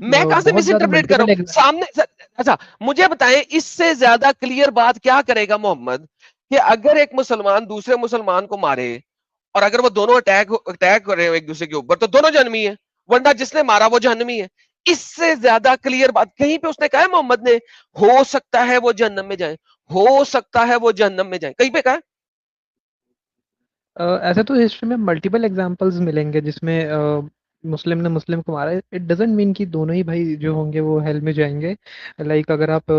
मैं कहां से बहुत मिस ज्यादा इंटरप्रेट कर रहा मल्टीपल हूं सामने अच्छा मुझे बताएं इससे ज्यादा क्लियर बात क्या करेगा मोहम्मद कि अगर एक मुसलमान दूसरे मुसलमान को मारे और अगर वो दोनों अटैक कर रहे हो एक दूसरे के ऊपर तो दोनों जहन्नमी है वरना जिसने मारा वो जहन्नमी है इससे ज्यादा क्लियर बात कहीं पे उसने कहा है मोहम्मद ने हो सकता है वो जहन्नम में जाए हो सकता है वो जहन्नम में जाए कहीं पे कहा है? ऐसे तो हिस्ट्री में मल्टीपल एग्जांपल्स मिलेंगे जिसमें मुस्लिम ने मुस्लिम को मारा। इट डजंट मीन कि दोनों ही भाई जो होंगे वो हेल में जाएंगे। लाइक अगर आप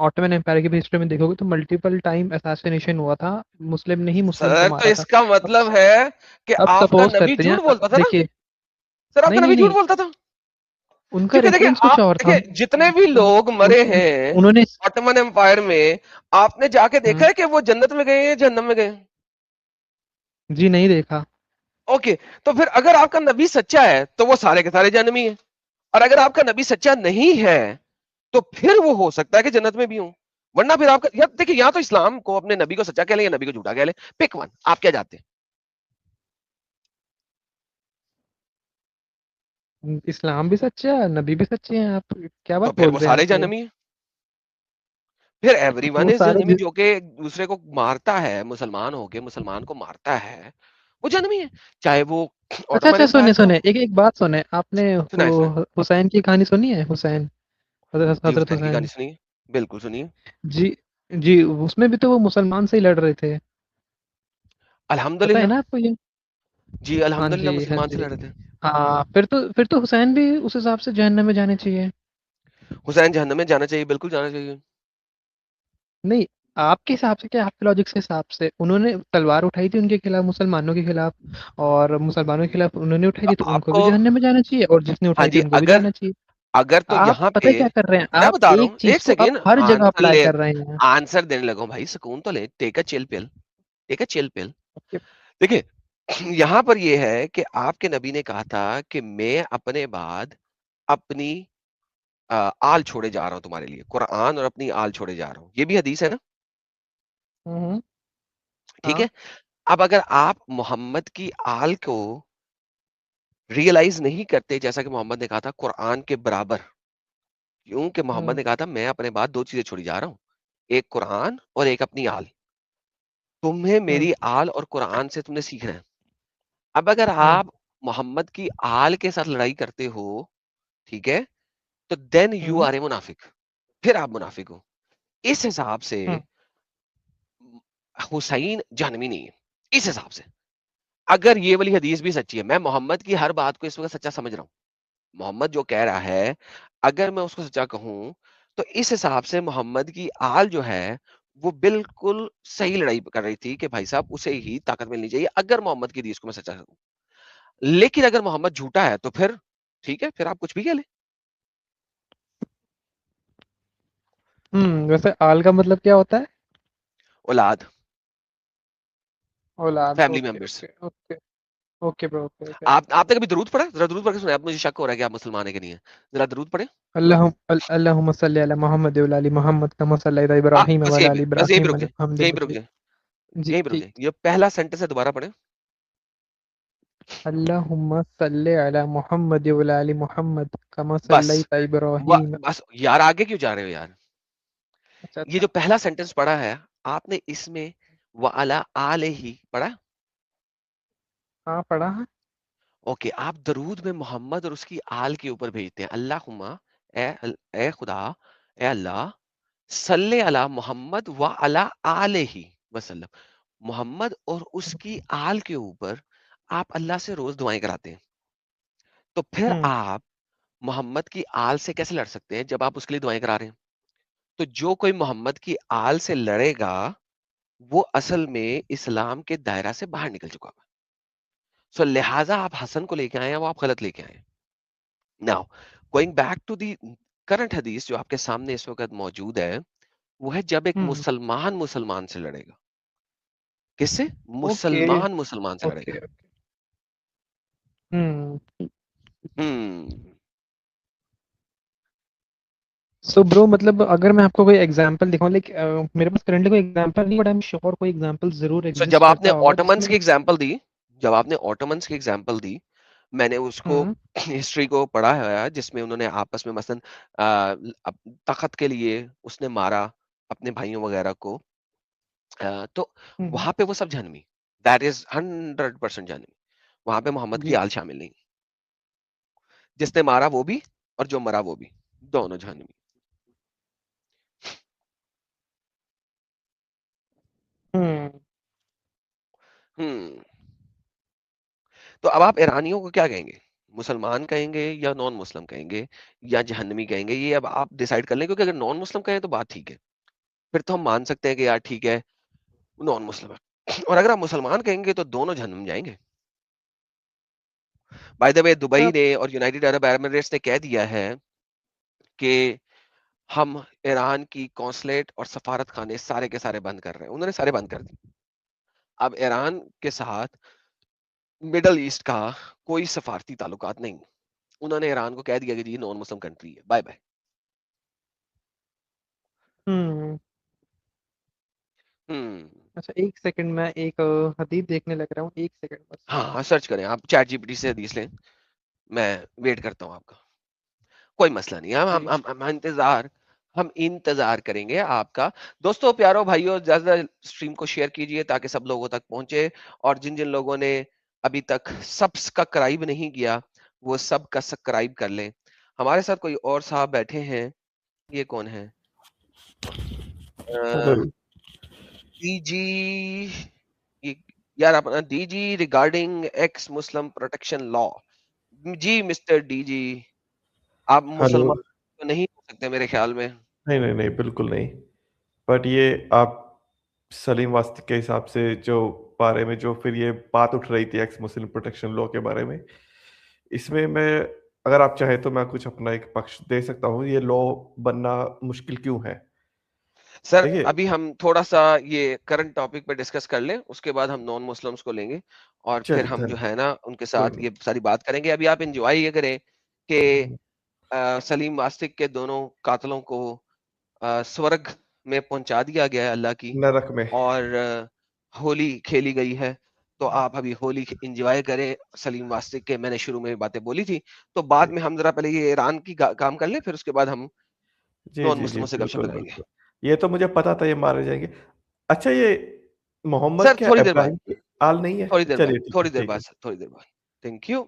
ऑटोमन एम्पायर की भी हिस्ट्री में देखोगे तो मल्टीपल टाइम असैसिनेशन हुआ था, मुस्लिम ने ही मुस्लिम को सर तो मारा था। इसका अब मतलब है कि अब आपका सपोज नबी करते हैं, झूठ बोलता था ना देखिए, सर आपका नहीं नहीं नबी झूठ नहीं, बोलता था उनका क्योंकि देखिए रेफरेंस कुछ आप और था। देखिए जितने भी लोग मरे हैं उन्होंने ऑटोमन एम्पायर में आपने जाके देखा हम्म, है कि वो जन्नत में गए या जहन्नम में गए जी नहीं देखा। ओके तो फिर अगर आपका नबी सच्चा है तो वो सारे के सारे जहन्नमी है और अगर आपका नबी सच्चा नहीं है तो फिर वो हो सकता है कि जन्नत में भी हो वरना फिर आपका या देखिए या तो इस्लाम को अपने नबी को सच्चा कह ले या नबी को झूठा कह ले पिक वन आप क्या जाते हैं इस्लाम भी सच्चा है, नबी भी सच्चे हैं, आप क्या तो बात फिर बोल वो रहे हैं सारे आप ये? जहन्नमी है फिर एवरीवन वो इज सारे जहन्नमी जो कि एक दूसरे को मारता है मुसलमान होके मुसलमान को मारता है वो जहन्नमी है चाहे वो अच्छा ऑटोमन अच्छा, एम्पायर सुने का सुने, हो एक एक बात सुने आपने, सुनाए सुनाए हुसैन की कहानी सुनी है? हुसैन, हजरत जी हजरत हुसैन की हुसैन। कहानी सुनिए बिल्कुल सुनिए जी जी, उसमें भी तो वो मुसलमान से ही लड़ रहे थे, पता है अल्हम्दुलिल्लाह ना आपको ये? जी हाँ अल्हम्दुलिल्लाह जी हाँ मुसलमान से जी। लड़े थे हाँ, फिर तो हुसैन भी उस हिसाब से जहन्नम में जाने चाहिए। हुसैन जहन्नम में जाना चाहिए बिल्कुल जाना चाहिए नहीं, आपके हिसाब से क्या, आपके लॉजिक से हिसाब से उन्होंने तलवार उठाई थी उनके खिलाफ, मुसलमानों के खिलाफ, और मुसलमानों के खिलाफ उन्होंने उठाई तो थी, तो उनको भी आपको जहन्नम में जाना चाहिए, और जिसने हाँ उठाई थी जी उनको भी अगर जाना चाहिए। अगर तो आप यहाँ पता पे है क्या कर रहे हैं, मैं आप बता रहा एक हूँ चीज एक को आप सेकेंड हर जगह आंसर अप्लाई ले कर रहे हैं। आंसर देने लगा हूँ भाई सुकून तो ले take a chill pill take a chill pill okay. देखिए यहाँ पर ये है कि आपके नबी ने कहा था कि मैं अपने बाद अपनी आल छोड़े जा रहा हूँ तुम्हारे लिए कुरान और अपनी आल छोड़े जा रहा हूँ ये भी हदीस है ना हम्म। ठीक हाँ। है अब अगर आप मोहम्मद की आल को रियलाइज नहीं करते जैसा कि मोहम्मद ने कहा था कुरान के बराबर क्यों कि मोहम्मद हम्म ने कहा था मैं अपने बाद दो चीजें छोड़ी जा रहा हूँ एक कुरान और एक अपनी आल तुम्हें हम्म मेरी आल और कुरान से तुमने सीखना है अब अगर हम्म आप मोहम्मद की आल के साथ लड़ाई करते हो ठीक है तो then you hmm R A मुनाफिक फिर आप मुनाफिक हो इस हिसाब से हम्म हुसैन जहन्नमी नहीं है इस हिसाब से अगर ये वाली हदीस भी सच्ची है मैं मोहम्मद की हर बात को इस वक्त सच्चा समझ रहा हूँ मोहम्मद जो कह रहा है अगर मैं उसको सच्चा कहूं तो इस हिसाब से मोहम्मद की आल जो है वो बिल्कुल सही लड़ाई कर रही थी कि भाई साहब उसे ही ताकत मिलनी चाहिए अगर मोहम्मद की हदीस को मैं सच्चा कहूं लेकिन अगर मोहम्मद झूठा है तो फिर ठीक है फिर आप कुछ भी कह लें वैसे आल का मतलब क्या होता है? औलाद औलाद, family okay members okay okay. Okay bro, okay okay. आप आपने कभी दरूद पढ़ा जरा दरूद पढ़ के सुनाए आप मुझे शक हो रहा है कि आप मुसलमान है कि नहीं है जरा दरूद पढ़े अल्लाहुम्मा सल्ली अला मोहम्मद व अली मोहम्मद कमा सल्लैता इब्राहीम व अला अली बस यहीं पे इब्राहीम रुक जाए innaka यहीं हमीदुम पे रुक मजीद। जाए जी यहीं पे रुक जी। जाए ये पहला सेंटेंस है दोबारा पढ़े अल्लाहुम्मा सल्ली अला मोहम्मद व अली मोहम्मद कमा बस सल्लैता इब्राहीम। बस यार आगे क्यों जा रहे हो यार अच्छा ये जो अच्छा। पहला सेंटेंस पढ़ा है आपने इसमें व अला आले ही पढ़ा हाँ पढ़ा है। ओके आप दरूद में मोहम्मद और उसकी आल के ऊपर भेजते हैं अल्लाहुम्मा ए खुदा ए अल्लाह सल्ले अला मोहम्मद व अला आले ही वसल्लम मोहम्मद और उसकी आल के ऊपर आप अल्लाह से रोज दुआएं कराते हैं तो फिर हम्म आप मोहम्मद की आल से कैसे लड़ सकते हैं जब आप उसके लिए दुआएं करा रहे हैं तो जो कोई मोहम्मद की आल से लड़ेगा वो असल में इस्लाम के दायरा से बाहर निकल चुका है सो लिहाजा आप हसन को लेके आए हैं वो आप गलत लेके आए हैं now going back to the current हदीस जो आपके सामने इस वक्त मौजूद है वो है जब एक हम्म मुसलमान मुसलमान से लड़ेगा किससे ओके मुसलमान मुसलमान से ओके। लड़ेगा हम्म। हम्म सो ब्रो, मतलब अगर मैं आपको कोई एग्जांपल दिखाऊं, लाइक मेरे पास करंटली कोई एग्जांपल नहीं, बट आई एम श्योर कोई एग्जांपल जरूर सो जब एग्जिस्ट आपने करता होगा ऑटोमन्स जिसमें। की एग्जांपल दी जब आपने ऑटोमन्स की एग्जांपल दी मैंने उसको हम्म। हिस्ट्री को पढ़ा है जिसमें उन्होंने आपस में मसलन तख़्त के लिए उसने मारा अपने भाइयों वगैरह को। तो हम्म। वहाँ पे वो सब जहन्नमी, दैट इज़ 100% जहन्नमी। वहाँ पे मोहम्मद की जी। आल शामिल नहीं। जिसने मारा वो भी और जो मरा वो भी, दोनों जहन्नमी। हम्म। हुँ। तो अब आप ईरानियों को क्या कहेंगे? मुसलमान कहेंगे या नॉन मुस्लिम कहेंगे या जहन्नमी कहेंगे? ये अब आप डिसाइड कर लें, क्योंकि अगर नॉन मुस्लिम कहें तो बात ठीक है। फिर तो हम मान सकते हैं कि यार ठीक है, नॉन मुस्लिम है। और अगर आप मुसलमान कहेंगे तो दोनों जहन्नम जाएँगे। बाय द वे दुबई अच्छा। ने और यूनाइटेड अरब एमिरेट्स ने कह दिया है कि हम ईरान की कॉन्सुलेट और सफारत खाने सारे के सारे बंद कर रहे हैं। उन्होंने सारे बंद कर दिए। अब ईरान के साथ मिडल ईस्ट का कोई सफारती ताल्लुकात नहीं। उन्होंने ईरान को कह दिया कि जी नॉन मुस्लिम कंट्री है, बाय बाय। हम्म। हम्म। अच्छा, एक सेकंड, मैं एक हदीस देखने लग रहा हूँ, एक सेकंड बस। हाँ हाँ, सर्च करें आप, चैट जीपीटी से हदीस लें। मैं वेट करता हूँ आपका। कोई मसला नहीं है, जी। हम इंतजार करेंगे आपका। दोस्तों, प्यारों भाइयों, ज्यादा स्ट्रीम को शेयर कीजिए ताकि सब लोगों तक पहुंचे। और जिन जिन लोगों ने अभी तक सब्सक्राइब नहीं किया, वो सब का सब्सक्राइब कर लें। हमारे साथ कोई और साहब बैठे हैं। ये कौन है? हेलो। डीजी, ये यार अपना DG regarding ex Muslim protection law. जी मिस्टर डीजी, आप हेलो। मुसलमान तो नहीं हो सकते मेरे ख्याल में। नहीं नहीं नहीं, बिल्कुल नहीं। बट ये आप सलीम वास्तिक के हिसाब से जो बारे में जो फिर ये बात उठ रही थी एक्स मुस्लिम प्रोटेक्शन लॉ के बारे में, इसमें मैं, अगर आप चाहे तो मैं कुछ अपना एक पक्ष दे सकता हूँ। ये लॉ बनना मुश्किल क्यों है? सर, देखिए। अभी हम थोड़ा-सा ये करंट टॉपिक पे डिस्कस कर लें, उसके बाद हम नॉन मुस्लिम्स को लेंगे और फिर चलिए, हम जो धन्य है ना उनके कोई साथ नहीं। ये सारी बात करेंगे। अभी आप एन्जॉय ये करें कि हम्म, सलीम वास्तिक के दोनों कातलों को स्वर्ग में पहुँचा दिया गया है अल्लाह की, नरक में। और होली खेली गई है। तो आप अभी होली एन्जॉय करें। सलीम वास्तिक के मैंने शुरू में बातें बोली थी, तो बाद जी में हम ज़रा पहले ये ईरान की काम कर लें, फिर उसके बाद हम जी नॉन जी जी, मुस्लिमों से गपशप बिल्कुल लगाएँगे। बिल्कुल। ये तो मुझे पता था ये मारे जाएंगे। अच्छा, ये मोहम्मद सर क्या थोड़ी देर बाद। इब्राहिम की आल नहीं है? थोड़ी देर बाद, चलिए, ठीक है, थोड़ी देर ठीक बाद है। सर, थोड़ी देर बाद। Thank you.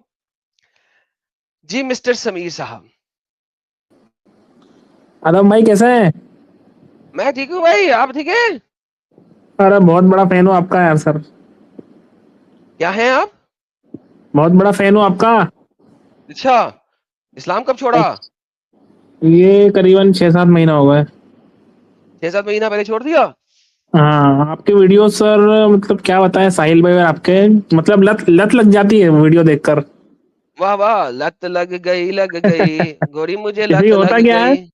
जी मिस्टर समीर साहब। आदम भाई कैसे हैं? मैं ठीक हूँ भाई, आप ठीक हैं? अरे बहुत बड़ा फैन हूँ आपका यार सर। क्या हैं आप? बहुत बड़ा फैन हूँ आपका। अच्छा, इस्लाम कब छोड़ा? ये करीबन 6-7 महीना हो गए। 6-7 महीना पहले छोड़ दिया? हाँ, आपके वीडियो सर, मतलब क्या बताएं साहिल भाई, और आपके मतलब लत लत लग जाती है वीडियो देखकर। वाह वाह, लत लग गई, गोरी मुझे इसी लत होता लग क्या है, गई।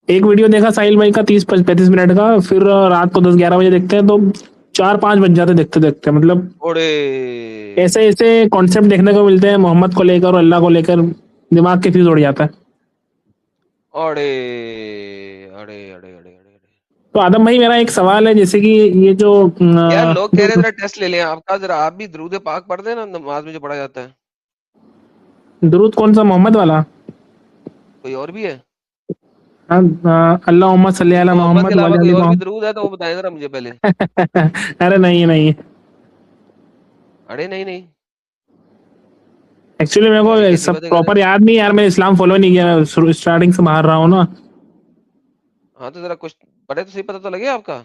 एक वीडियो देखा साहिल भाई का 30-35 मिनट का, फिर रात को 10-11 बजे देखते हैं तो 4-5 बज जाते देखते देखते, मतलब ओड़े, ऐसे ऐसे कॉन्सेप्ट देखने को मिलते हैं मोहम्मद को लेकर और अल्लाह को लेकर, दिमाग के फ्यूज उड़ जाता है। ओड़े, अड़े अड़े अड़े अड़े अड़े। तो आदम भाई, मेरा एक सवाल है, जैसे कि ये जो यार लोग कह रहे हैं जो जरा टेस्ट ले लें आपका, जरा आप भी दुरूद पाक पढ़ देना नमाज में जो पढ़ा जाता है। दुरूद कौन सा, मोहम्मद वाला? कोई और भी है? अल्लाहुम्मा सल्ली अला मोहम्मद के मोहम्मद अलावा वाले कोई अली और भी मोहम्मद। दुरूद है तो वो बताएं जरा मुझे पहले। अरे नहीं नहीं, अरे नहीं नहीं, एक्चुअली मेरे ऐसी को कैसी सब बातें कर रहे प्रॉपर हैं? याद नहीं यार, मैं इस्लाम फॉलो नहीं किया, मैं स्टार्टिंग से बाहर रहा हूँ ना। हाँ तो जरा कुछ पढ़े तो सही, पता तो लगे आपका।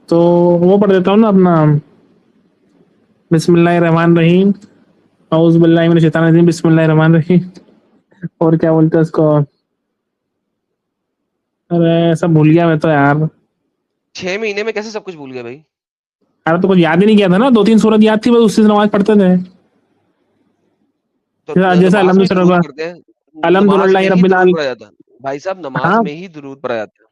तो वो पढ़ देता हूँ ना अपना, बिस्मिल्लाह रहमान रहीम, औज़ बिल्लाहि मिनश शैतानिर रजीम, बिस्मिल्लाह रहमान रहीम, और क्या बोलते हैं उसको, अरे सब भूल गया मैं तो यार। 6 महीने में कैसे सब कुछ भूल गए भाई? यार तो कुछ याद ही नहीं किया था ना, 2-3 सूरत याद थी, बस उससे नमाज पढ़ते थे। तो जैसे नमाज में ही दुरूद अलहम्दुलिल्लाह, पढ़ते हैं। नमाज में अलहम्दुलिल्लाह ही रब्बिल दुरूद आलमीन। पढ़ा जाता है भाई साहब, नमाज हाँ, में ही दुरूद पढ़ा जाता है।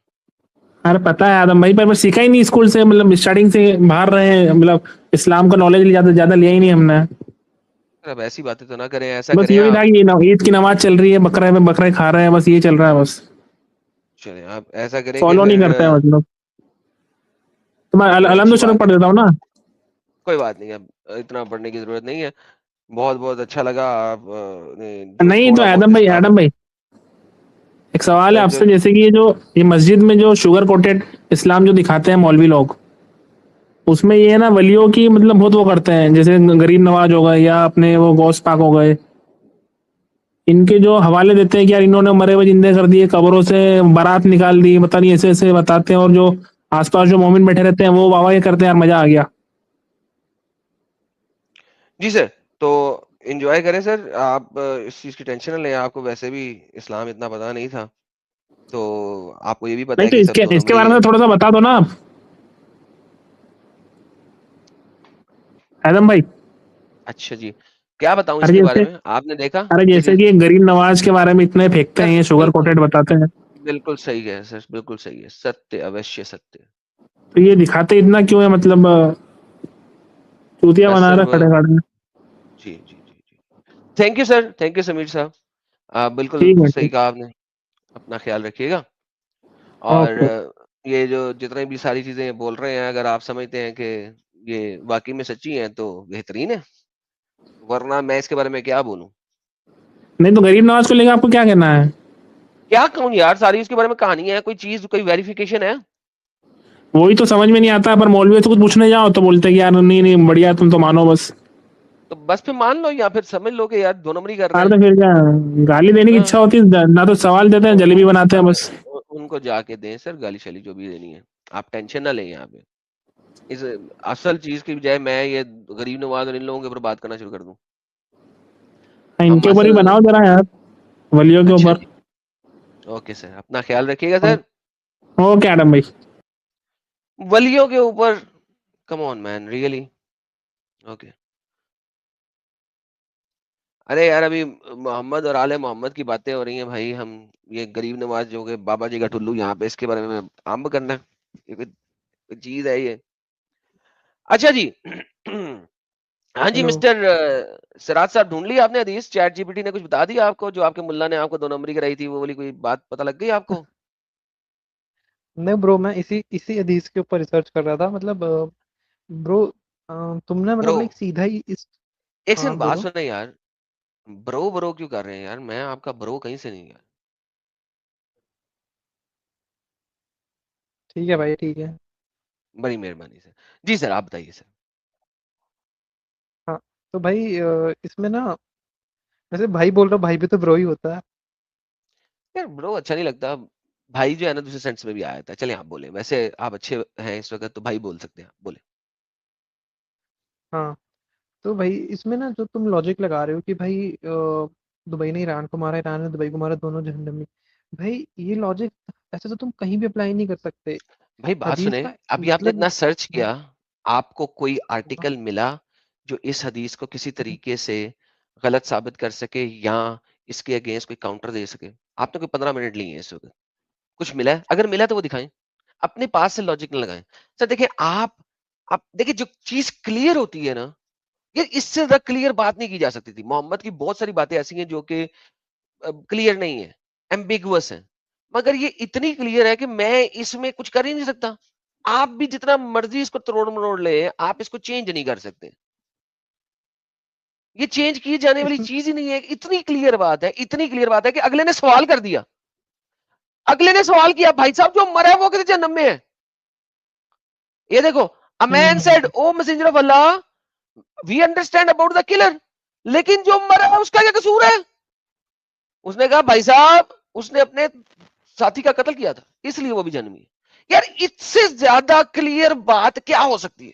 अरे पता है आदम भाई, पर सीखा ही नहीं स्कूल से, मतलब स्टार्टिंग से बाहर रहे हैं, मतलब इस्लाम का नॉलेज ज्यादा ज्यादा लिया ही नहीं हमने। अब ऐसी बातें तो ना करें, ऐसा बस करें यही था आप। कि ईद की नमाज चल रही है, बकरा में बकरे खा रहे हैं, बस ये चल रहा है बस। चले आप ऐसा करें कि फॉलो नहीं फिर करते हैं मतलब। तो मैं चले अच्छी अलहमदुलिल्लाह बात पढ़ है। देता हूँ ना। कोई बात नहीं, अब इतना पढ़ने की जरूरत नहीं है। बहुत बहुत अच्छा लगा आप ने जो नहीं तो थोड़ा बहुत विस्तार आदम भाई एक सवाल है सर जो आपसे, जैसे कि ये मस्जिद में जो शुगर कोटेड इस्लाम जो दिखाते हैं मौलवी लोग, उसमें ये है ना वलियों की मतलब बहुत वो करते हैं, जैसे गरीब नवाज हो गए या अपने वो गौस पाक हो गए, इनके जो हवाले देते हैं कि यार इन्होंने मरे हुए जिंदे कर दिए, कब्रों से बारात निकाल दी, पता नहीं ऐसे ऐसे बताते हैं, और जो आसपास जो मोमिन बैठे रहते हैं वो वाह वाह ये करते हैं, यार मजा आ गया। जी सर, तो एंजॉय करें सर, आप इस चीज की टेंशन ना लें, आपको वैसे भी इस्लाम इतना पता नहीं था, तो आपको ये भी पता नहीं है तो कि सब दो इसके नंबरी बारे में है। थोड़ा सा बता दो ना आप आदम भाई। अच्छा जी, क्या बताऊं अरे इसके बारे जैसे में, आपने देखा अरे ये जैसे चीज? कि ये गरीब नवाज के बारे में इतने फेंकते हैं, सर ये शुगर बिल्कुल कोटेड बताते हैं, बिल्कुल सही है सर, बिल्कुल सही है, सत्य अवश्य सत्य। तो ये दिखाते इतना क्यों है, मतलब चूतिया बस बना सर रहा वो, खड़े खड़े। जी जी जी जी, thank you sir, thank you Sameer साहब, आप बिल्कुल ठीक है सही ठीक। कहा आपने, अपना ख्याल रखिएगा। और ओके। ये जो जितने भी सारी चीजें बोल रहे हैं, अगर आप समझते हैं कि ये वाकई में सच्ची हैं तो बेहतरीन है, वरना मैं इसके बारे में क्या बोलूं। नहीं तो गरीब नवाज को लेकर आपको क्या कहना है? क्या कहूं यार, सारी उसके बारे में कहानी है, कोई चीज कोई वेरिफिकेशन है? वही तो समझ में नहीं आता, पर मौलवी से कुछ पूछने जाओ तो बोलते हैं कि यार नहीं नहीं बढ़िया, तुम तो मानो बस। तो बस फिर मान लो, या फिर समझ लो कि यार दो नंबरी कर रहे यार हैं। तो फिर क्या, गाली देने की इच्छा हाँ, होती है ना, तो सवाल देते हैं, जलेबी बनाते हैं बस। उनको जाके दें सर गाली शाली जो भी देनी है, आप टेंशन ना लें यहाँ पे। इस असल चीज की बजाय मैं ये गरीब नवाज और इन लोगों के ऊपर बात करना शुरू कर दूं। हाँ, हम इनके ऊपर ही असल, बनाओ जरा यार, वलियों के अच्छा ऊपर। जी, ओके सर, अपना ख्याल रखिएगा सर। ओके आदम भाई। वलियों के ऊपर, come on man, really, okay. अरे यार, अभी मोहम्मद और आले मोहम्मद की बातें हो रही हैं भाई, हम ये गरीब नवाज जो के बाबा जी का टुल्लू यहाँ पे इसके बारे में आम करना है, ये कोई चीज है ये? अच्छा जी। हाँ जी हेलो। मिस्टर सिराज साहब, ढूंढ लिया आपने हदीस? चैट जीपीटी ने कुछ बता दिया आपको, जो आपके मुल्ला ने आपको दो नंबरी कराई थी, वो वाली कोई बात पता लग गई आपको? नहीं ब्रो, मैं इसी इसी हदीस के ऊपर रिसर्च कर रहा था, मतलब ब्रो, तुमने ब्रो, मतलब लाइक सीधा ही इस। एक हाँ सेकंड बात बोलो। सुने यार, ब्रो ब्रो क्यों कर रहे हैं यार? मैं आपका ब्रो कहीं से नहीं यार। ठीक है भाई, ठीक है। बड़ी मेहरबानी सर। जी सर, आप बताइए सर। हाँ, तो भाई इसमें ना, वैसे भाई बोल रहा हूँ, भाई भी तो ब्रो ही होता है। यार ब्रो अच्छा नहीं लगता, भाई जो है ना दूसरे सेंस में भी आया था। चलिए आप बोले, वैसे आप अच्छे हैं इस वक्त, तो भाई बोल सकते हैं, आप बोले। हाँ, तो भाई इसमें ना जो तुम लॉजिक लगा रहे हो कि भाई दुबई ने ईरान को मारा, ईरान ने दुबई को मारा, दोनों जहन्नम में। भाई ये लॉजिक ऐसे तो तुम कहीं भी अप्लाई नहीं कर सकते। भाई बात हदीस सुने, का अभी आपने मतलब, इतना सर्च हाँ, किया, आपको कोई हाँ, आर्टिकल मिला जो इस हदीस को किसी तरीके से गलत साबित कर सके, या इसके अगेंस्ट कोई काउंटर दे सके? आपने कोई 15 मिनट लिए हैं इस वक्त, कुछ मिला है? अगर मिला है तो वो दिखाएं, अपने पास से लॉजिक न लगाएं। सर देखिए, आप देखिए, जो चीज क्लियर होती है ना, ये इससे ज्यादा क्लियर बात नहीं की जा सकती थी। मोहम्मद की बहुत सारी बातें ऐसी हैं जो कि क्लियर नहीं है, एम्बिगुअस है, मगर ये इतनी क्लियर है कि मैं इसमें कुछ कर ही नहीं सकता। आप भी जितना मर्जी इसको तरोड़ मरोड़ ले, आप इसको चेंज नहीं कर सकते। ये चेंज की जाने वाली इसमें चीज ही नहीं है, इतनी क्लियर बात है, इतनी क्लियर बात है कि अगले ने सवाल कर दिया, अगले ने सवाल किया, भाई साहब जो मरा है वो किस जन्म में है? ये देखो, a man said, hmm, O messenger of Allah, we understand about the killer, लेकिन जो मरा है उसका क्या कसूर है? उसने कहा भाई साहब उसने अपने साथी का कत्ल किया था, इसलिए वो भी जन्मी है। यार इससे ज्यादा क्लियर बात क्या हो सकती है?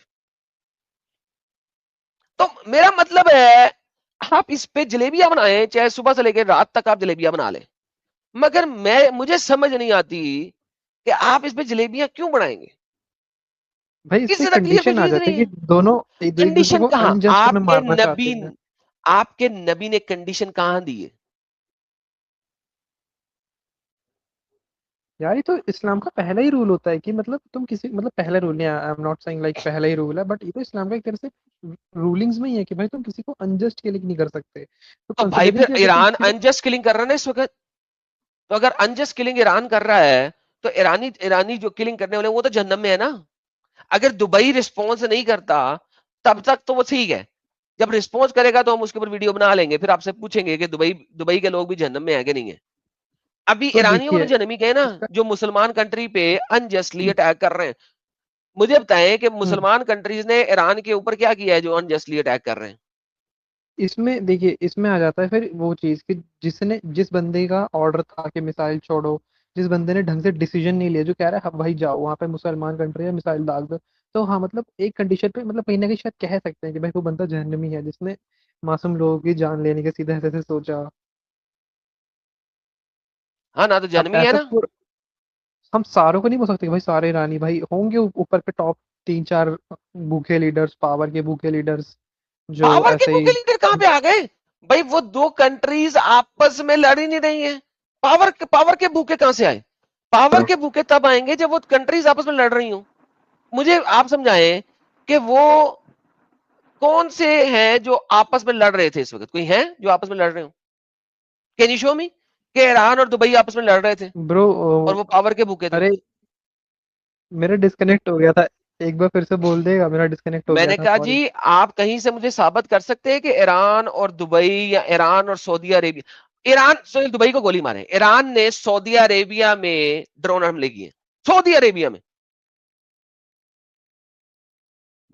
तो मेरा मतलब है, आप इस पे जलेबियां बनाएं, चाहे सुबह से लेकर रात तक आप जलेबियां बना लें, मगर मुझे समझ नहीं आती कि आप इस पे जलेबियां क्यों बनाएंगे। भाई इस इससे पे ज्यादा क्लियर कोई कंडीशन आ चीज जाता नहीं है कि है। दोनों एक एक दूसरे कंडीशन को कहां? अनजस्ट में मारना चाहते हैं। आपके नबी ने कंडीशन कहां दी है? यार ये तो इस्लाम का पहला ही रूल होता है कि मतलब तुम किसी, मतलब पहला रूल नहीं, I am not saying like पहला ही रूल है, बट ये तो इस्लाम का एक तरह से रूलिंग्स में ही है कि भाई तुम किसी को अनजस्ट किलिंग नहीं कर सकते, तो तो भाई कंसिडरिंग फिर कि अगर तुम ईरान किसी को। अनजस्ट किलिंग कर रहा है ना इस वक्त, तो अगर अनजस्ट किलिंग ईरान कर रहा है, तो ईरानी ईरानी जो किलिंग करने वाले हैं, वो तो जहन्नम में है ना। अगर दुबई रिस्पॉन्स नहीं करता तब तक तो वो ठीक है, जब रिस्पॉन्स करेगा तो हम उसके ऊपर वीडियो बना लेंगे, फिर आपसे पूछेंगे कि दुबई के लोग भी जहन्नम में है कि नहीं है। अभी तो ईरानियों को तो देखिए जहन्नमी कहे ना, इसका जो मुसलमान कंट्री पे अनजस्टली अटैक कर रहे हैं। मुझे बताएं कि मुसलमान कंट्रीज ने ईरान के ऊपर क्या किया है जो अनजस्टली अटैक कर रहे हैं। इसमें देखिए इसमें आ जाता है फिर वो चीज़ कि जिस बंदे का ऑर्डर था कि मिसाइल छोड़ो, जिस बंदे ने ढंग से डिसीजन नहीं लिया, जो कह रहा है हाँ भाई जाओ वहाँ पे मुसलमान कंट्री है मिसाइल दाग दो, तो हाँ मतलब एक कंडीशन पे मतलब कहीं ना कहीं शायद कह सकते हैं कि भाई वो बंदा जहन्नमी है जिसने मासूम लोगों की जान लेने का सीधे ऐसे सोचा। हाँ ना, तो अब जहन्नमी है ऐसा ना। हम सारों को नहीं बोल सकते कि भाई सारे ईरानी भाई होंगे ऊपर पे टॉप 3-4 भूखे लीडर्स, पावर के भूखे लीडर्स जो पावर के ऐसे ही। भूखे लीडर कहां पे आ गए भाई? वो दो कंट्रीज आपस में लड़ ही नहीं रही हैं। पावर के भूखे कहां से आए? पावर के भूखे तब आएंगे जब वो कंट्रीज आपस में लड़ रही हो। मुझे आप समझाएं कि वो कौन से हैं जो आपस में लड़ रहे थे इस वक्त? कोई है जो आपस में लड़ रहे हो? कैन यू शो मी कि ईरान और दुबई आपस में लड़ रहे थे ब्रो और वो पावर के भूखे थे? अरे मेरा डिस्कनेक्ट हो गया था, एक बार फिर से बोल देगा, मेरा डिस्कनेक्ट हो गया मैंने था, कहा जी, सॉरी। आप कहीं से मुझे साबित कर सकते हैं कि ईरान और दुबई या ईरान और सऊदी अरेबिया, दुबई को गोली मारे, ईरान ने सऊदी अरेबिया में ड्रोन हमले किए? सऊदी अरेबिया में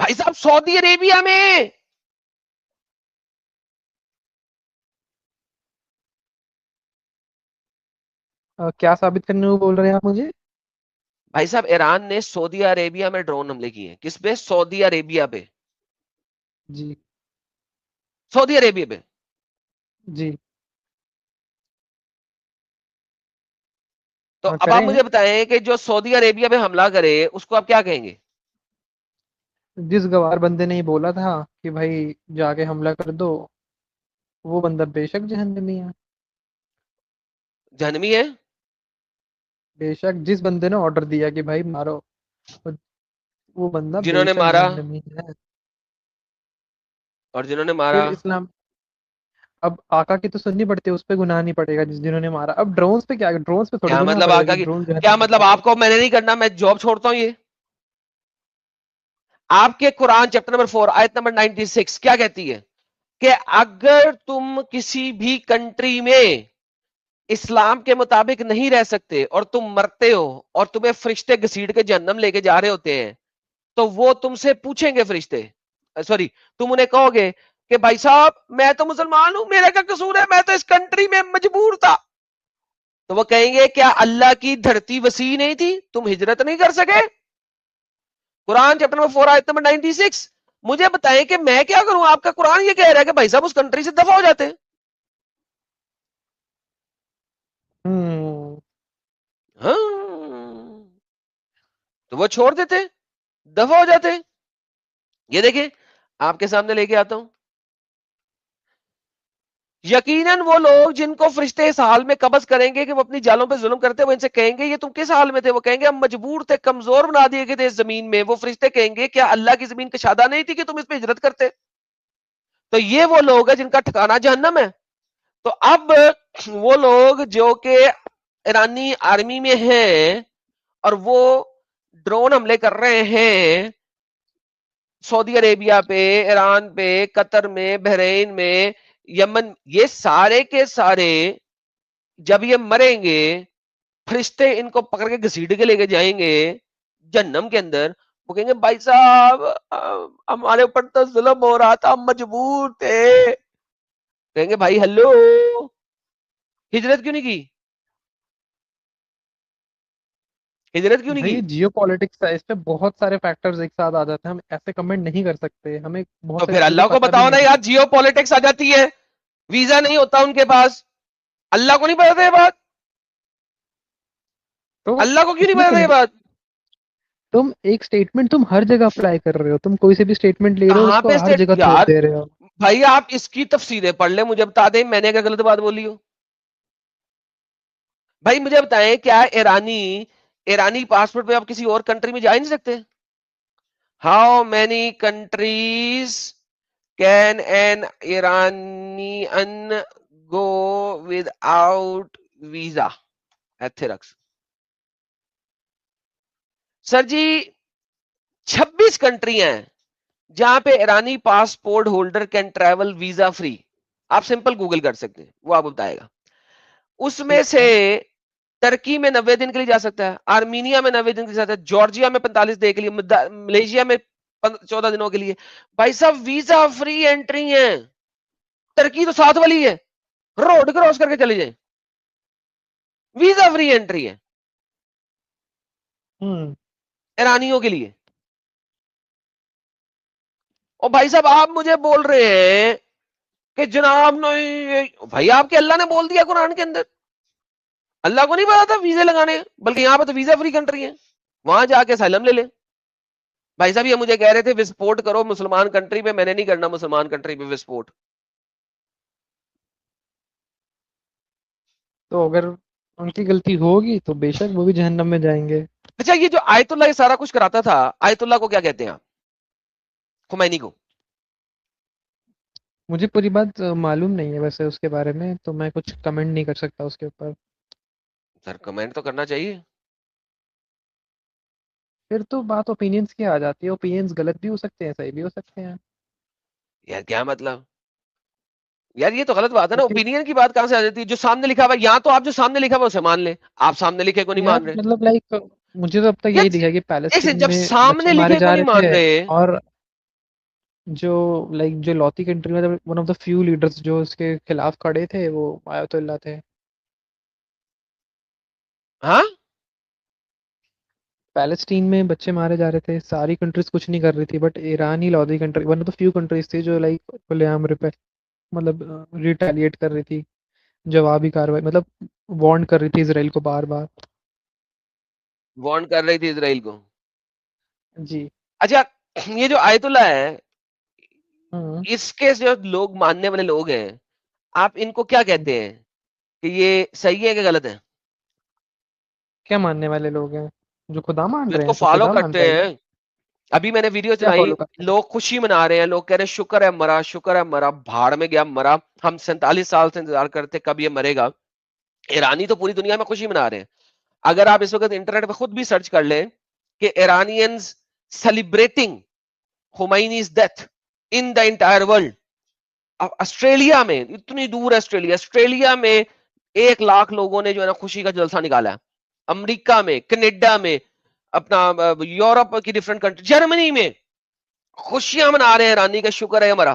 भाई साहब, सऊदी अरेबिया में। क्या साबित करने को बोल रहे हैं आप मुझे? भाई साहब, ईरान ने सऊदी अरेबिया में ड्रोन हमले किए। किस पे? सऊदी अरेबिया पे। जी सऊदी अरेबिया पे। जी। तो हाँ अब आप करें हैं। मुझे बताएं कि जो सऊदी अरेबिया पे हमला करे उसको आप क्या कहेंगे? जिस गवार बंदे ने ही बोला था कि भाई जाके हमला कर दो, वो बंदा बेशक जहन्नमी है। जहन्नमी है। बेशक जिस बंदे ने ऑर्डर दिया कि भाई मारो, वो वो बंदा जिन्होंने बेशक मारा, जहन्नमी है। और जिन्होंने मारा। फिर इस्लाम, अब आका की तो सुननी पड़ती है, उस पे गुनाह नहीं पड़ेगा जिन्होंने मारा। अब ड्रोन्स पे क्या, ड्रोन्स पे थोड़ी क्या गुनाह मतलब पड़ेगा आका कि की? ड्रोन क्या जहन्नमी मतलब है। आपको मैंने नहीं करना, मैं जॉब छोड़ता हूं ये? आपके कुरान चैप्टर नंबर 4 आयत नंबर 96 क्या कहती है कि अगर तुम किसी भी कंट्री में इस्लाम के मुताबिक नहीं रह सकते और तुम मरते हो और तुम्हें फरिश्ते घसीट के जहन्नम लेके जा रहे होते हैं, तो वो तुमसे पूछेंगे फरिश्ते, सॉरी, तुम उन्हें कहोगे कि भाई साहब मैं तो मुसलमान हूं, मेरा क्या कसूर है, मैं तो इस कंट्री में मजबूर था। तो वो कहेंगे क्या अल्लाह की धरती वसी नहीं थी, तुम हिजरत नहीं कर सके? कुरान चैप्टर नंबर 4 आयत नंबर 96। मुझे बताएं कि मैं क्या करूं? आपका कुरान ये कह रहा है कि भाई साहब उस कंट्री से दफा हो जाते हैं। हम्म। हाँ, तो वो छोड़ देते, दफा हो जाते। ये देखिए, आपके सामने लेके आता हूं। यकीनन वो लोग जिनको फरिश्ते इस हाल में कब्ज करेंगे कि वो अपनी जालों पे जुल्म करते, वो इनसे कहेंगे ये तुम किस हाल में थे? वो कहेंगे हम मजबूर थे, कमजोर बना दिए गए थे इस जमीन में। वो फरिश्ते कहेंगे क्या अल्लाह की जमीन कशादा नहीं थी कि तुम इस पे हिजरत करते? तो ये वो लोग हैं जिनका ठिकाना जहन्नम है। तो अब वो लोग जो कि ईरानी आर्मी में हैं और वो ड्रोन हमले कर रहे हैं सऊदी अरेबिया पे, ईरान पे, कतर में, बहरीन में, यमन, ये सारे के सारे जब ये मरेंगे, फरिश्ते इनको पकड़ के घसीट के लेके जाएंगे जहन्नम के अंदर। वो कहेंगे भाई साहब हमारे ऊपर तो जुल्म हो रहा था, हम मजबूर थे। कहेंगे भाई हेलो, हिजरत क्यों नहीं की? हिजरत क्यों नहीं भाई की? ये जियो पॉलिटिक्स है, इस पे बहुत सारे फैक्टर्स एक साथ आ जाते हैं, हम ऐसे कमेंट नहीं कर सकते, हमें बहुत तो सारी फिर चीजें अल्लाह को पता भी बताओ ना नहीं यार, है। जियो पॉलिटिक्स आ जाती है, वीजा नहीं होता उनके पास। अल्लाह को नहीं पता था ये बात? तो अल्लाह को क्यों नहीं इसमें पता था ये बात? तुम एक स्टेटमेंट तुम हर जगह अप्लाई कर रहे हो, तुम कोई से भी स्टेटमेंट ले रहे हो कहां उसको पे हर स्टेट जगह थोप यार? दे रहे हो। भाई आप इसकी तफसीरें पढ़ ले, मुझे बता दें मैंने क्या गलत बात बोली हो। भाई मुझे बताएं, क्या ईरानी ईरानी पासपोर्ट पे आप किसी और कंट्री में जा ही नहीं सकते? How many countries can an Iranian go without visa? एथेरक्स सर जी, 26 कंट्रियां हैं जहां पे ईरानी passport holder can travel visa free, आप सिंपल गूगल कर सकते हैं, वो आपको बताएगा। उसमें ठीक से है। टर्की में 90 दिन के लिए जा सकता है, आर्मीनिया में 90 दिन के लिए जा सकता है, जॉर्जिया में 45 दिन के लिए, मलेशिया में 14 दिनों के लिए। भाई साहब वीजा फ्री एंट्री है। टर्की तो साथ वाली है, रोड क्रॉस करके चले जाए, वीजा फ्री एंट्री है ईरानियों के लिए। और भाई साहब आप मुझे बोल रहे हैं कि जनाब नहीं, भाई आपके अल्लाह ने बोल दिया कुरान के अंदर, अल्लाह को नहीं पता था वीजे लगाने, बल्कि यहां पर तो वीजा फ्री कंट्री है, वहां जाके असलम ले ले। भाई साहब ये मुझे कह रहे थे विस्फोट करो मुसलमान कंट्री पे, मैंने नहीं करना मुसलमान कंट्री पे विस्फोट। तो अगर उनकी गलती होगी तो बेशक वो भी जहन्नम में जाएंगे। अच्छा ये जो आयतुल्लाह ये सारा कुछ कराता था, आयतुल्लाह को क्या कहते हैं आप? खुमैनी को। मुझे पूरी बात मालूम नहीं है वैसे उसके बारे में, तो मैं कुछ कमेंट नहीं कर सकता उसके ऊपर। सर कमेंट तो करना चाहिए। फिर तो बात ओपिनियंस की आ जाती है, ओपिनियंस गलत भी हो सकते हैं, सही भी हो सकते हैं। यार क्या मतलब, यार ये तो गलत बात है ना, ओके ओपिनियन की बात कहां से आ जाती है? जो सामने लिखा हुआ है, या तो आप जो सामने लिखा हुआ है उसे मान ले, आप सामने लिखे को नहीं यार, मान रहे। मतलब लाइक मुझे तो अब तक यार यही दिखा कि एक से पैलेस्टीन जब में बच्चे सामने मारे लिखे को जा नहीं रहे मान थे, रहे। और जो लाइक जो लौती कंट्री में one of the few leaders जो उसके खिलाफ खड़े थे वो आयतुल्ला थे। हाँ पैलेस्टीन में बच्चे मारे जा रहे थे, सारी कंट्रीज कुछ नहीं कर रही थी, बट ईरान ही लौती country, one of the few countries थी जो लाइक खुलेआम मतलब रिटेलिएट कर रही थी, जवाबी कार्रवाई, मतलब वार्न कर रही थी इसराइल को बार बार। वार्न कर रही थी इजराइल को। जी। अच्छा ये जो आयतुल्ला है, हम्म। इसके जो लोग मानने वाले लोग हैं, आप इनको क्या कहते हैं कि ये सही है कि गलत है? क्या मानने वाले लोग हैं? जो खुदा मान रहे जिसको हैं, तो फॉलो खुदा करते मानता है ये। हैं। अभी मैंने वीडियो क्या चलाई, फॉलो करते हैं? लोग खुशी मना रहे हैं, लोग कह रहे हैं शुक्र है मरा, शुक्र है मरा, भाड़ में गया मरा, हम 47 साल से इंतजार करते कब ये मरेगा। ईरानी तो पूरी दुनिया में खुशी मना रहे हैं। अगर आप इस वक्त इंटरनेट पे खुद भी सर्च कर लें कि इरानियंस सेलिब्रेटिंग हुमायूनी's death in the entire world. Australia में, इतनी दूर है ऑस्ट्रेलिया, ऑस्ट्रेलिया में 1 लाख लोगों ने जो है ना खुशी का जलसा निकाला है। अमेरिका में, कनाडा में, अपना यूरोप की डिफरेंट कंट्री, जर्मनी में खुशियां मना रहे हैं ईरानी का, शुक्र है हमारा,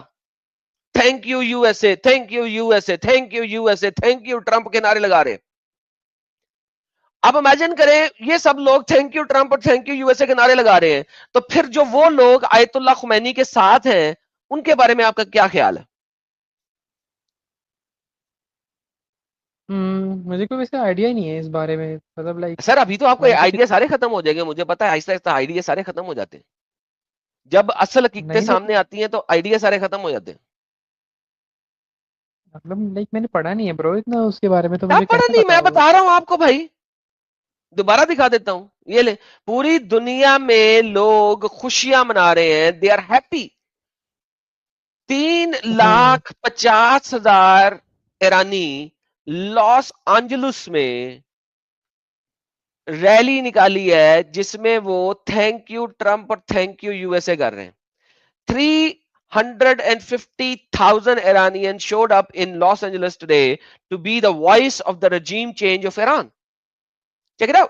thank you USA, thank you USA, thank you USA, thank you Trump के नारे लगा रहे हैं। अब इमेजिन करें ये सब लोग थैंक यू ट्रंप और थैंक यू यूएसए के नारे लगा रहे हैं, तो फिर जो वो लोग आयतुल्लाह खुमैनी के साथ हैं उनके बारे में आपका क्या ख्याल है? मुझे कोई वैसे आइडिया ही नहीं है इस बारे में, मतलब लाइक सर अभी तो आपको मैंने किसी, आइडिया सारे खत्म हो जाएंगे, मुझे पता है, आहिस्ता आहिस्ता आइडिया सारे खत्म हो जाते हैं। जब असल हकीकतें नहीं सामने लेकिन आती हैं तो आइडिया सारे खत्म हो जाते हैं। मतलब लाइक मैंने पढ़ा नहीं है ब्रो इतना उसके बारे में, तो क्या मुझे पढ़ा कैसे नहीं, पता मैं होगा। बता रहा हूं आपको भाई, दोबारा दिखा देता हूं, ये ले, पूरी दुनिया में लोग खुशियां मना रहे हैं, दे आर हैप्पी। 3,50,000 ईरानी लॉस एंजलिस में रैली निकाली है जिसमें वो थैंक यू ट्रंप और थैंक यू यूएसए कर रहे हैं। 350,000 Iranians showed up in Los Angeles today to be the voice of the regime change of Iran. Check it out.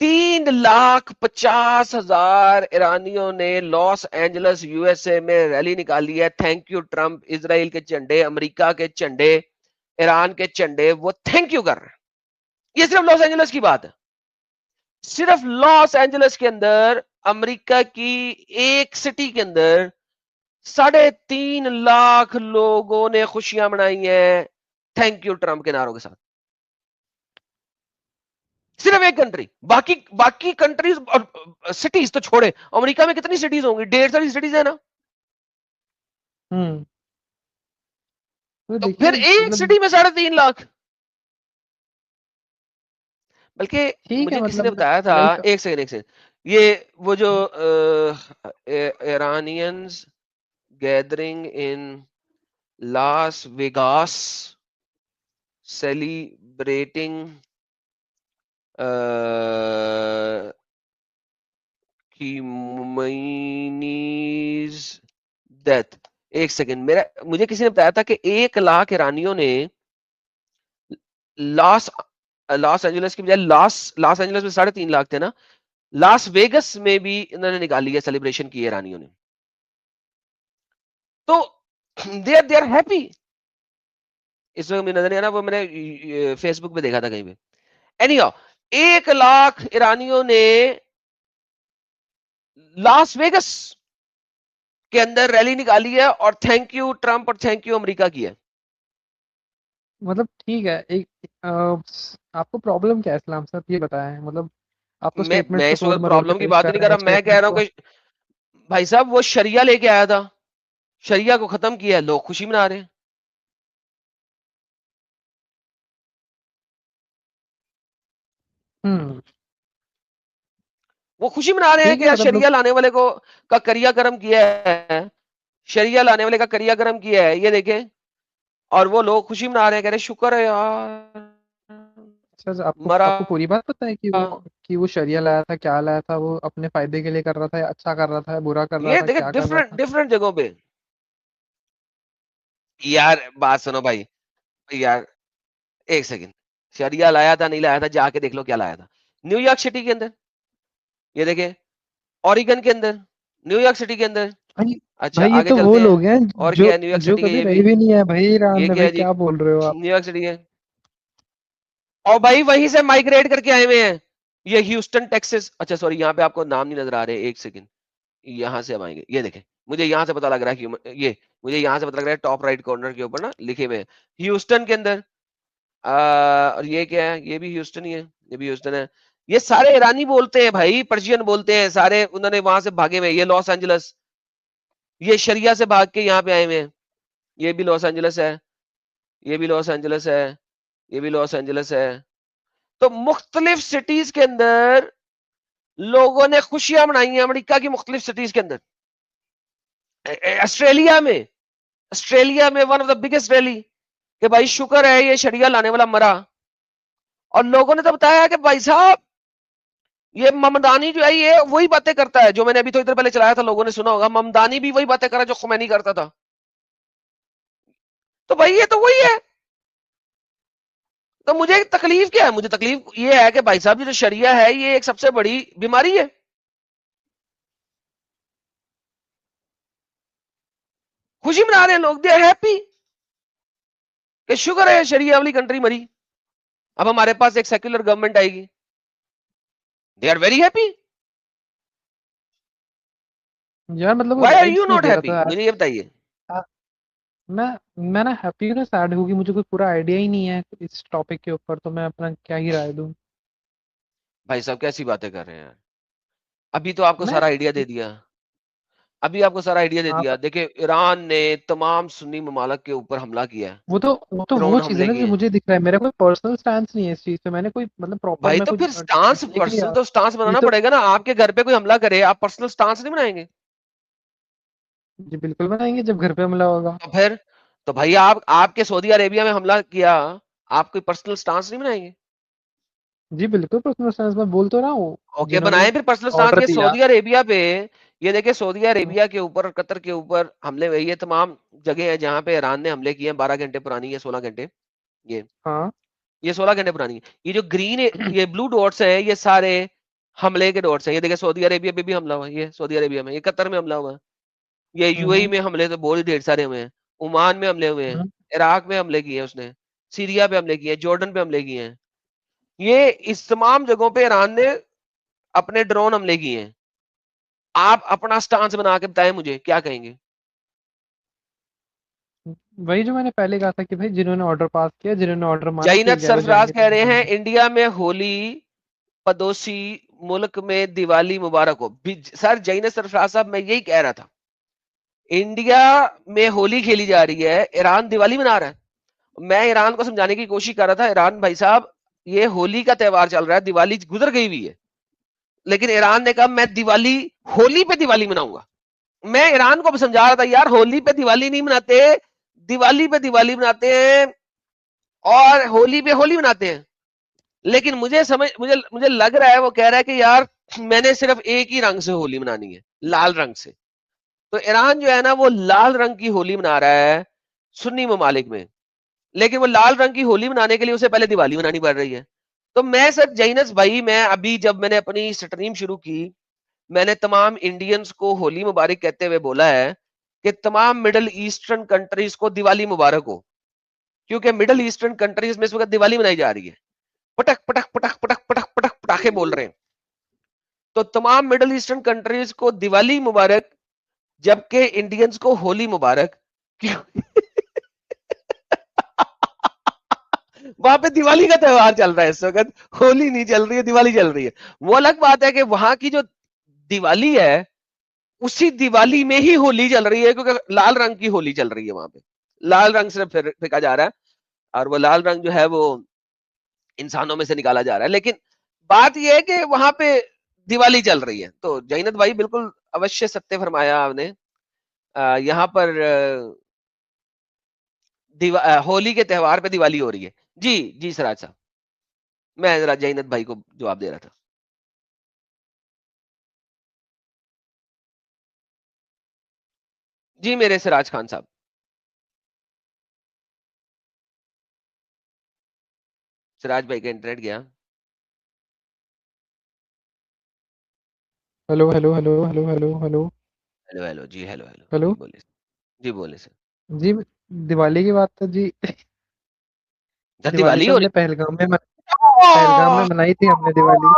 3,50,000 ईरानियों ने लॉस एंजलिस यूएसए में रैली निकाली है। थैंक यू ट्रंप, इजराइल के झंडे, America के झंडे, ईरान के झंडे, वो थैंक यू कर रहे हैं। ये सिर्फ लॉस एंजलिस की बात है। सिर्फ लॉस एंजलिस के अंदर, अमेरिका की एक सिटी के अंदर 3.5 लाख लोगों ने खुशियां मनाई हैं थैंक यू ट्रंप के नारों के साथ। सिर्फ एक कंट्री, बाकी बाकी कंट्रीज और सिटीज तो छोड़े, अमेरिका में कितनी सिटीज होंगी? 150 सिटीज है ना। तो तो देखिए फिर एक मतलब सिटी में 3.5 लाख। बल्कि ठीक है, मुझे किसी ने मतलब बताया था, लाइक एक सेकंड, ये वो जो इरानियंस गैदरिंग इन लास वेगास सेलिब्रेटिंग खीमेनीज डेथ। एक सेकंड, मुझे किसी ने बताया था कि 1 लाख ईरानियों ने लॉस लॉस एंजलिस की बजाय लॉस एंजलिस में 3.5 लाख थे ना, लास वेगस में भी इन्होंने निकाली है, सेलिब्रेशन की है ईरानियों ने। तो दे आर हैप्पी। इस वक्त मुझे नजर नहीं आ रहा, वो मैंने फेसबुक पे देखा था कहीं पे। एनीहाउ 1 लाख ईरानियों ने लास वेगस के अंदर रैली निकाली है और थैंक यू ट्रंप और थैंक यू अमेरिका की है। मतलब ठीक है, आपको प्रॉब्लम क्या है इस्लाम साहब, ये बताएं। मतलब आप तो स्टेटमेंट्स मैं को इस तोड़ वक्त मरोड़ के प्रॉब्लम की पेश बात कर नहीं रहे कर हैं रहा, मैं कह स्टेटमेंट्स रहा हूं को। कि भाई साहब वो शरिया लेके आया था, शरिया को खत्म किया है, लोग खुशी मना रहे हैं। वो खुशी मना रहे हैं ठीक कि है, यार मतलब शरिया लाने वाले को का करिया कर्म किया है, शरिया लाने वाले का करिया कर्म किया है, ये देखें। और वो लोग खुशी मना रहे हैं, कह रहे शुक्र है यार अच्छा, आपको मरा। आपको पूरी बात पता है कि वो शरिया लाया था, क्या लाया था, वो अपने फायदे के लिए कर रहा था, या अच्छा कर रहा था, या बुरा कर रहा ये था, देखे क्या कर रहा डिफरेंट था? डिफरेंट जगहों पे। यार बात सुनो भाई, यार एक सेकंड, शरिया लाया था नहीं लाया था, जाके देख लो क्या लाया था। न्यूयॉर्क सिटी के अंदर, ये देखे, ओरिगन के अंदर, न्यूयॉर्क सिटी के अंदर। भाई अच्छा भाई ये आगे तो वो चलते हैं। लोग हैं और जो क्या है न्यूयॉर्क जो सिटी के, कभी ये रहे भी, भी नहीं है भाई ईरान ये में। क्या भाई है जी, क्या बोल रहे हो आप? न्यूयॉर्क सिटी है। और भाई वहीं से माइग्रेट करके आए हुए हैं, ये ह्यूस्टन टेक्सास। अच्छा सॉरी, यहाँ पे आपको नाम नहीं नजर आ रहे, एक सेकंड, यहाँ से हम आएंगे। ये देखें, मुझे यहाँ से पता लग रहा है कि ये, मुझे यहाँ से पता लग रहा है टॉप राइट कॉर्नर के ऊपर ना लिखे हुए हैं ह्यूस्टन के अंदर। और ये क्या है, ये भी ह्यूस्टन ही है, ये भी ह्यूस्टन है। ये सारे ईरानी बोलते हैं भाई, पर्शियन बोलते हैं सारे, उन्होंने वहां से भागे हुए। ये लॉस एंजलस, ये शरिया से भाग के यहाँ पे आए हुए हैं। ये भी लॉस एंजलस है, ये भी लॉस एंजलस है, ये भी लॉस एंजलस है। तो मुख्तलिफ सिटीज के अंदर लोगों ने खुशियां मनाई हैं, अमेरिका की मुख्तलिफ सिटीज के अंदर। ऑस्ट्रेलिया में, ऑस्ट्रेलिया में one of the biggest rally कि भाई शुक्र है ये शरिया लाने वाला मरा। और लोगों ने तो बताया कि भाई साहब ये ममदानी जो है ये वही बातें करता है जो मैंने अभी थोड़ी देर पहले चलाया था, लोगों ने सुना होगा, ममदानी भी वही बातें करा जो खुमैनी करता था। तो भाई ये तो वही है। तो मुझे तकलीफ क्या है, मुझे तकलीफ ये है कि भाई साहब ये जो शरिया है ये एक सबसे बड़ी बीमारी है। खुशी मना रहे हैं लोग, दे आर हैप्पी कि शुक्र है शरिया वाली कंट्री मरी, अब हमारे पास एक सेक्युलर गवर्नमेंट आएगी। They are very happy. यार मतलब वो व्हाई आर राइट्स यू नहीं नॉट दे हैप्पी, रहा था। मुझे ये बताइए। आ- मैं मैं ना हैप्पी हूँ ना सैड हूँ, कि मुझे कोई पूरा आइडिया ही नहीं है इस टॉपिक के ऊपर, तो मैं अपना क्या ही राय दूं। भाई साहब कैसी बातें कर रहे हैं यार, अभी तो आपको मैं सारा आइडिया दे दिया, अभी आपको सारा आइडिया दे आप दिया। देखिए ईरान ने तमाम सुन्नी ममालिक के ऊपर हमला किया है, वो ड्रोन चीज़ है हमले ना किए जो हैं। मुझे दिख रहा है। मेरा कोई पर्सनल स्टैंस नहीं है इस चीज़ पे। मैंने कोई मतलब प्रॉपर भाई मैं तो कुछ फिर स्टांस, देख पर्सनल लिया। तो स्टांस ये बनाना तो पड़ेगा ना। आपके घर पे कोई हमला करे, आप पर्सनल स्टांस नहीं बनाएंगे? जी बिल्कुल बनाएंगे जब घर पे हमला होगा। तो फिर, तो भाई आप आपके सऊदी अरेबिया में हमला किया, आप कोई पर्सनल स्टांस नहीं बनाएंगे? जी बिल्कुल पर्सनल स्टैंस मैं बोल तो रहा हूँ। ओके जिन्होंने बनाए फिर पर्सनल स्टांस। ऑर्डर ये दिया। सऊदी अरेबिया पे, ये देखिए सऊदी अरेबिया के ऊपर और कतर के ऊपर हमले हुए। ये तमाम जगह है जहां पे ईरान ने हमले किए हैं। 12 घंटे पुरानी है, 16 घंटे, ये हाँ। ये 16 घंटे पुरानी है। ये जो ग्रीन ये ब्लू डॉट्स हैं ये सारे हमले के डॉट्स हैं। ये देखिए सऊदी अरेबिया पे भी हमला हुआ है, ये सऊदी अरेबिया में, ये कतर में हमला हुआ है, ये यूएई हम्म, में हमले तो बहुत ढेर सारे हुए हैं, ओमान में हमले हुए हैं, हम्म। इराक में हमले किए हैं उसने, सीरिया पे हमले किए हैं, जॉर्डन पे हमले किए हैं। ये इस तमाम जगहों पे ईरान ने अपने ड्रोन हमले किए हैं। आप अपना स्टांस बना के बताएं मुझे क्या कहेंगे। वही जो मैंने पहले कहा था कि भाई जिन्होंने ऑर्डर पास किया, जिन्होंने ऑर्डर माना, जैनत ठीक है वो सरफराज जाएंगे कह तो रहे हैं जाएंगे। इंडिया में होली, पड़ोसी मुल्क में दिवाली मुबारक हो। सर जैनत सरफराज साहब मैं यही कह रहा था, इंडिया में होली खेली जा रही है, ईरान दिवाली मना रहा है। मैं ईरान को समझाने की कोशिश कर रहा था, ईरान भाई साहब ये होली का त्योहार चल रहा है, दिवाली गुजर गई हुई है। लेकिन ईरान ने कहा मैं दिवाली, होली पे दिवाली मनाऊंगा। मैं ईरान को समझा रहा था यार होली पे दिवाली नहीं मनाते, दिवाली पे दिवाली बनाते हैं और होली पे होली बनाते हैं। लेकिन मुझे लग रहा है वो कह रहा है कि यार मैंने सिर्फ एक ही रंग से होली मनानी है, लाल रंग से। तो ईरान जो है ना वो लाल रंग की होली मना रहा है सुन्नी ममालिक में, लेकिन वो लाल रंग की होली मनाने के लिए उसे पहले दिवाली मनानी पड़ रही है। तो मैं सर जैनस भाई, मैं अभी जब मैंने अपनी स्ट्रीम शुरू की, मैंने तमाम इंडियंस को होली मुबारक कहते हुए बोला है कि तमाम मिडल ईस्टर्न कंट्रीज को दिवाली मुबारक हो, क्योंकि मिडल ईस्टर्न कंट्रीज में इस वक्त दिवाली मनाई जा रही है। पटक पटक पटक पटक पटक पटक पटाखे बोल रहे हैं। तो तमाम मिडल ईस्टर्न कंट्रीज को दिवाली मुबारक, जबकि इंडियंस को होली मुबारक। वहां पे दिवाली का त्योहार चल रहा है इस वक्त, होली नहीं चल रही है, दिवाली चल रही है। वो अलग बात है कि वहां की जो दिवाली है उसी दिवाली में ही होली चल रही है, क्योंकि लाल रंग की होली चल रही है वहां पे, लाल रंग से फेंका जा रहा है, और वो लाल रंग जो है वो इंसानों में से निकाला जा रहा है। लेकिन बात यह है कि वहां पे दिवाली चल रही है। तो जैनत भाई बिल्कुल अवश्य सत्य फरमाया आपने। यहाँ पर होली के त्योहार पे दिवाली हो रही है। जी जी सिराज साहब, मैं जरा जैनत भाई को जवाब दे रहा था। जी मेरे सिराज खान साहब। सिराज भाई का इंटरनेट गया। Hello hello hello hello hello hello hello hello जी, हेलो हेलो हेलो जी, बोले जी, बोले सर। जी। दिवाली की बात तो जी जब दिवाली दिवाली तो हो हमने रही, पहलगाम में मनाई थी हमने दिवाली।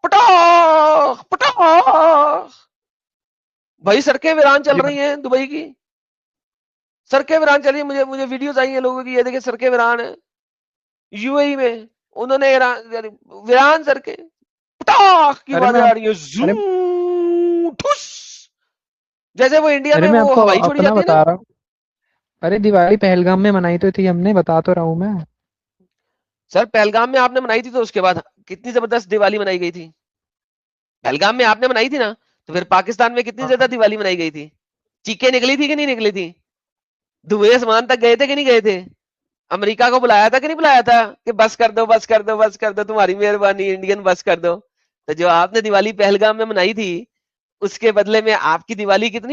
पटाख पटाख, भाई सड़कें वीरान चल जी रही हैं दुबई की, सड़कें वीरान चल रही है। मुझे मुझे वीडियोस आई हैं लोगों की, ये देखिए सड़कें वीरान है यूएई में। उन्होंने वीरान सड़कें, पटाख की अरे आवाजें मैं आ रही है, अरे जू ठुस, जैसे वो इंडिया अरे में मैं वो आपको हवाई छोड़ी अपना जाती है ना। बता रहा हूँ। अरे दिवाली पहलगाम में मनाई तो थी हमने, बता तो रहा हूँ मैं। सर पहलगाम में आपने मनाई थी तो उसके बाद कितनी जबरदस्त दिवाली मनाई गई थी। पहलगाम में आपने मनाई थी ना, तो फिर पाकिस्तान में कितनी ज्यादा हाँ दिवाली मनाई गई थी। चीखें निकली थी कि नहीं निकली थी। धुएं आसमान तक गए थे कि नहीं गए थे। अमेरिका को बुलाया था कि नहीं बुलाया था कि बस कर दो बस कर दो बस कर दो, तुम्हारी मेहरबानी इंडियन, बस कर दो। तो जो आपने दिवाली पहलगाम में मनाई थी, उसके बदले में आपकी दिवाली कितनी